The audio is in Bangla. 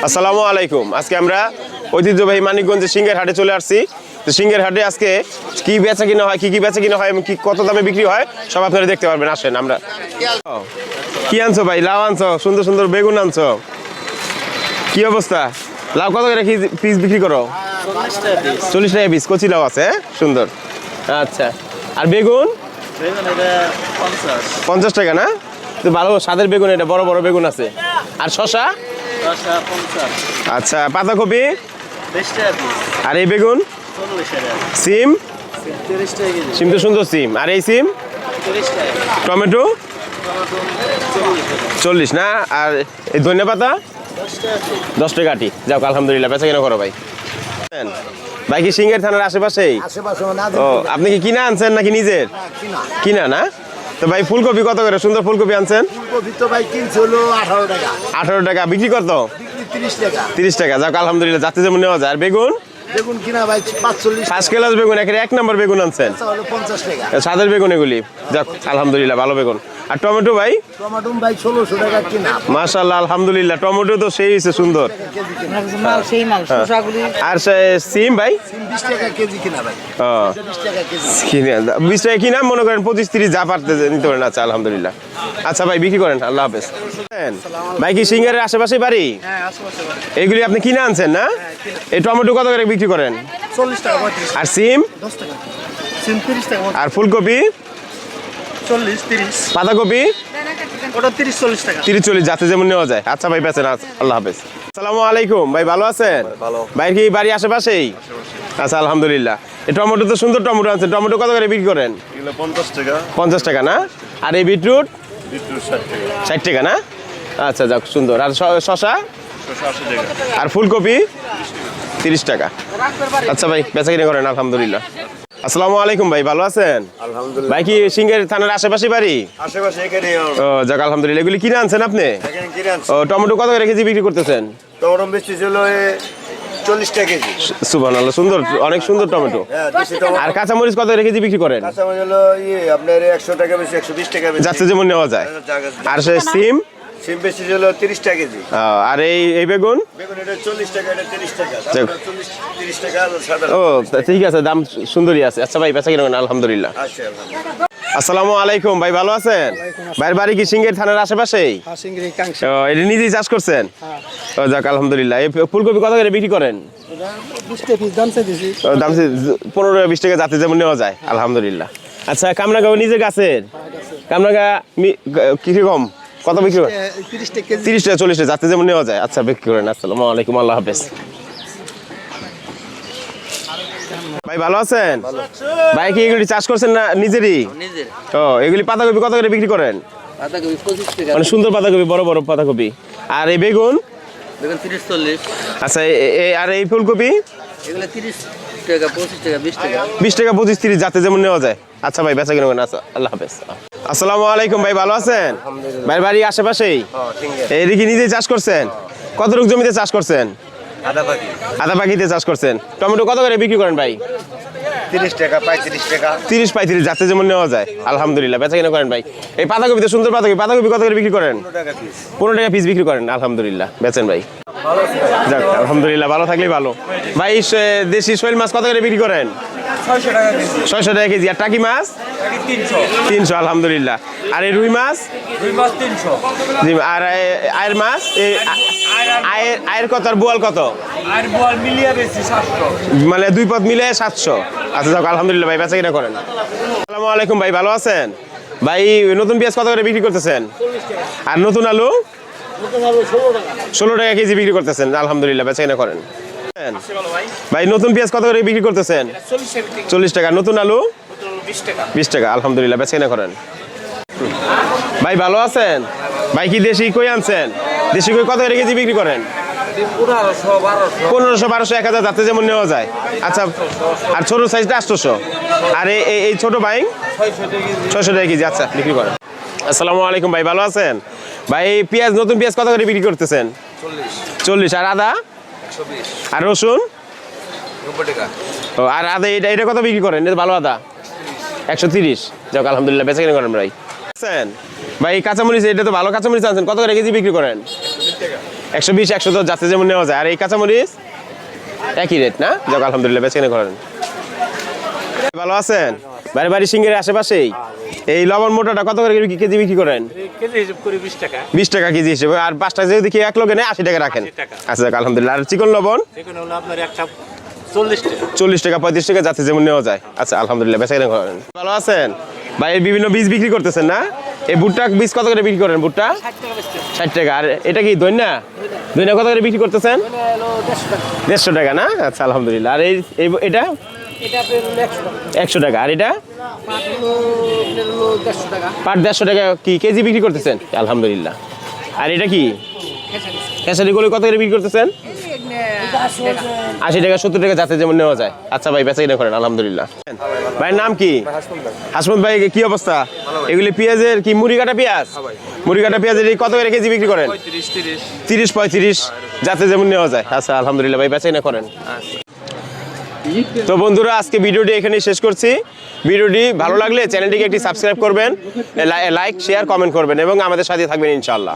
আসসালামু আলাইকুম। আজকে আমরা ঐতিহ্যবাহী মানিকগঞ্জের সিংহের হাটে চলে আসছি। তো সিংহের হাটে আজকে কি বেচা কিনা হয়, কি বেচা কিনা হয় এবং কি কত দামে বিক্রি হয় সব আপনারা দেখতে পারবেন। আসেন। আমরা কি আনছো ভাই? লাউ আনছো, সুন্দর সুন্দর বেগুন আনছো। কি অবস্থা? লাউ কত করে পিস বিক্রি করো? 40 টাকা পিস। কচি লাউ আছে, সুন্দর। আচ্ছা, আর বেগুন 50 টাকা না? তো ভালো স্বাদের বেগুন, এটা বড় বড় বেগুন আছে। আর শশা? আচ্ছা, পাতাকপি? আর এই বেগুন? সিম? সিম তো সুন্দর সিম। আর এই সিম? টমেটো 40 না? আর এই ধনিয়া পাতা 10 টাকা আটি। যাও, আলহামদুলিল্লাহ। বেচা কিনা করো ভাই। ভাই কি সিংহের থানার আশেপাশেই? ও, আপনি কি কিনা আনছেন নাকি নিজের? কিনা না? তো ভাই ফুলকপি কত করে? সুন্দর ফুলকপি আনছেন। ফুলকপি তো ভাই কিনছে হলো 18 টাকা। 18 টাকা। বিক্রি কত? 30 টাকা। 30 টাকা। যাক, আলহামদুলিল্লাহ। যাতে যেমন নেওয়া যায়। আর বেগুন? বেগুন কিনা ভাই 45 ফার্স্ট ক্লাস বেগুন, একেবারে এক নম্বর বেগুন আনছেন। হলো 50 টাকা। সাদের বেগুন এগুলি। যাক, আলহামদুলিল্লাহ, ভালো বেগুন। আর টমেটো ভাই? টমেটো ভাই 1600 টাকা কিনা। মাশাআল্লাহ, আলহামদুলিল্লাহ। টমেটো তো সেই হয়েছে, সুন্দর। আর সিম ভাই? সিম 20 টাকা কেজি কিনা ভাই। 20 টাকা কেজি। 20 টাকা কিনা, মনে করেন 25-30 যা পারতে নিতে পারেন। আচ্ছা, আলহামদুলিল্লাহ। আচ্ছা ভাই, বিক্রি করেন। আল্লাহ হাফেজ। ভাই কি সিংহের আশেপাশে বাড়ি? এইগুলি আপনি কিনে আনছেন না? এই টমেটো কত করে বিক্রি করেন? 40 টাকা 35। আর সিম? 10 টাকা। সিম 30 টাকা। আর ফুলকপি? 40 30। পাতাকপি? ওটা 30 40 টাকা। 30-40 যাতে যেমন নেওয়া যায়। আচ্ছা ভাই, বেচেন। আল্লাহ হাফেজ। আসসালামু আলাইকুম ভাই, ভালো আছেন? ভাই কি বাড়ি আশেপাশেই? আচ্ছা, আলহামদুলিল্লাহ। এই টমেটো তো সুন্দর টমেটো আনছেন। টমেটো কত করে বিক্রি করেন? 50 টাকা। 50 টাকা না? আর এই বিটরুট? 60 60 টাকা। টাকা না? আচ্ছা, যাক, সুন্দর। আর শশা? 80 টাকা। আর ফুলকপি? 30 টাকা। আচ্ছা ভাই, বেচা কিনা করেন। আলহামদুলিল্লাহ। আসসালামু আলাইকুম ভাই, ভালো আছেন? আলহামদুলিল্লাহ। ভাই কি সিংহের থানার আশেপাশে বাড়ি? আশেপাশে এখানে। ও, যাক, আলহামদুলিল্লাহ। এগুলি কিনে আনছেন আপনি? এখানে কিনে আনছি। ও, টমেটো কত করে কেজি বিক্রি করতেছেন? টমেটো বেশি ছিল 40 টাকা কেজি। সুবহানাল্লাহ, সুন্দর, অনেক সুন্দর টমেটো। হ্যাঁ, দেশি টমেটো। আর কাঁচামরিচ কত করে কেজি বিক্রি করেন? কাঁচামরিচ হলো আপনার 100 টাকা বেশি, 120 টাকা বেশি। যাচ্ছে যেমন নেওয়া যায়। আর সে সিম? সিম বেশি হলো 30 টাকা কেজি। আর এই বেগুন? বেগুন এটা 40 টাকা, এটা 30 টাকা। যাক। 30 টাকা আর সাদা। ও, ঠিক আছে, দাম সুন্দরই আছে। আচ্ছা ভাই, বেচা কিনা করেন। আলহামদুলিল্লাহ। আচ্ছা, আলহামদুলিল্লাহ। আসসালামু আলাইকুম ভাই, ভালো আছেন? ভাইয়ের বাড়ি কি সিংহের থানার আশেপাশেই? ও, এটা নিজেই চাষ করছেন? ও, যাক, আলহামদুলিল্লাহ। এই ফুলকপি কত করে বিক্রি করেন? 20 টাকা পিস দাম চাইছি। দাম 15-20 টাকা যাতে যেমন নেওয়া যায়। আলহামদুলিল্লাহ। আচ্ছা, কামরাঙ্গা নিজের গাছের? কামরাঙ্গা কিরকম কত বিক্রি করেন? 30 টাকা কেজি। 30 টাকা 40 টাকা যাতে যেমন নেওয়া যায়। আচ্ছা, বিক্রি করেন। আসসালামু আলাইকুম, আল্লাহ হাফেজ। ভাই ভালো আছেন? ভাই কি এগুলি চাষ করছেন না নিজেরই? ও, এগুলি পাতাকপি কত করে বিক্রি করেন? পাতাকপি 25 টাকা। মানে সুন্দর পাতাকপি, বড় বড় পাতাকপি। আর এই বেগুন? বেগুন 30 40। আচ্ছা, আর এই ফুলকপি? এগুলো 30 টাকা 25 টাকা 20 টাকা। 20 টাকা 25-30 যাতে যেমন নেওয়া যায়। আচ্ছা ভাই, বেচা কিনা করেন। আচ্ছা, আল্লাহ হাফেজ। আসসালামু আলাইকুম ভাই, ভালো আছেন? ভাইয়ের বাড়ি আশেপাশেই? এই কি নিজেই চাষ করছেন? কতটুকু জমিতে চাষ করছেন? আদা পাখিতে চাষ করছেন। টমেটো কত করে বিক্রি করেন ভাই? 30 টাকা 35 টাকা। 30-35 যাতে যেমন নেওয়া যায়। আলহামদুলিল্লাহ, বেচা কিনা করেন ভাই। এই পাতাকপিতে সুন্দর পাতাকপি কত করে বিক্রি করেন? 15 টাকা পিস। 15 টাকা পিস বিক্রি করেন। আলহামদুলিল্লাহ, বেচেন ভাই। যাক, আলহামদুলিল্লাহ, ভালো থাকলেই ভালো। ভাই দেশি শৈল মাছ কত করে বিক্রি করেন? 600 টাকা কেজি। 600 টাকা কেজি। আর টাকি মাছ? 300। আলহামদুলিল্লাহ। আর এই রুই মাছ? রুই মাছ 300। জি। আর আয়ের মাছ? আয়ের কত আর বোয়াল কত? আর বল মিলিয়ে বেশি 700। মানে দুই পদ মিলে 700। আচ্ছা, যাক, আলহামদুলিল্লাহ ভাই, বেচা কিনা করেন। আসসালামু আলাইকুম ভাই, ভালো আছেন? ভাই নতুন পেঁয়াজ কত করে বিক্রি করতেছেন? আর নতুন আলু? 16 টাকা কেজি বিক্রি করতেছেন। আলহামদুলিল্লাহ, বেচা কিনা করেন। ভাই নতুন পেঁয়াজ কত করে বিক্রি করতেছেন? 40 টাকা। নতুন আলু? 20 টাকা। আলহামদুলিল্লাহ, বেচা কিনা করেন। ভাই ভালো আছেন? ভাই কি দেশি কই আনছেন? দেশি কই কত করে কেজি বিক্রি করেন? 1500-1200 1000 যাতে যেমন নেওয়া যায়। আচ্ছা, আর ছোট সাইজটা 800। আর এই ছোট ভাই? 600 টাকা কেজি। আচ্ছা, বিক্রি করেন। আসসালামু আলাইকুম ভাই, ভালো আছেন? ভাই পেঁয়াজ, নতুন পেঁয়াজ কত করে বিক্রি করতেছেন? 40। আর আদা? 120। আর রসুন? 90 টাকা। ও, আর আদা এটা কত বিক্রি করেন? এটা ভালো আদা 130। যাক, আলহামদুলিল্লাহ, বেচা কিনা করেন ভাই। ভাই কাঁচামরিচ, এটা তো ভালো কাঁচামরিচ আনছেন, কত করে কেজি বিক্রি করেন? 120 110 যাচ্ছে যেমন নেওয়া যায়। আর এই কাঁচামরিচ একই রেট না? যাক আলহামদুলিল্লাহ, বেচে কিনে করেন। ভালো আছেন? বাড়ি সিঙ্গের আশেপাশেই। এই লবণ মোটাটা কত করে কেজি বিক্রি করেন? কেজি হিসাব করে 20 টাকা। 20 টাকা কেজি হিসেবে। আর 5টা যদি দেখি এক লোকে নেয় 80 টাকা রাখেন। 80 টাকা। আচ্ছা যাক আলহামদুলিল্লাহ। আর চিকন লবণ এখানে হলো আপনার একটা 40 টাকা। 40 টাকা 35 টাকা যাচ্ছে যেমন নেওয়া যায়। আচ্ছা আলহামদুলিল্লাহ, বেচে কিনে করেন। ভালো আছেন? ভাই এই বিভিন্ন বীজ বিক্রি করতেছেন না? এই ভুট্টা বীজ কত করে বিক্রি করেন? ভুট্টা 60 টাকা। আর এটা কি দইনা কত করে বিক্রি করতেছেন? 150 টাকা না? আচ্ছা আলহামদুলিল্লাহ। আর এটা 100 টাকা। আর এটা পাট 150 টাকা কি কেজি বিক্রি করতেছেন? আলহামদুলিল্লাহ। আর এটা কি খেসারি গুলো কত করে বিক্রি করতেছেন? 80 টাকা 70 টাকা যাতে যেমন নেওয়া যায়। আচ্ছা ভাই, বেচা কিনা করেন আলহামদুলিল্লাহ। ভাইয়ের নাম কি? হাসমত ভাই, কি অবস্থা? এগুলি পেঁয়াজের কি মুড়ি কাটা পেঁয়াজ? মুড়ি কাটা পেঁয়াজের এই কত করে কেজি বিক্রি করেন? 30 35 যাতে যেমন নেওয়া যায়। আচ্ছা আলহামদুলিল্লাহ ভাই, বেচা কিনা করেন। তো বন্ধুরা, আজকে ভিডিওটি এখানেই শেষ করছি। ভিডিওটি ভালো লাগলে চ্যানেলটিকে একটি সাবস্ক্রাইব করবেন, লাইক শেয়ার কমেন্ট করবেন এবং আমাদের সাথে থাকবেন ইনশাআল্লাহ।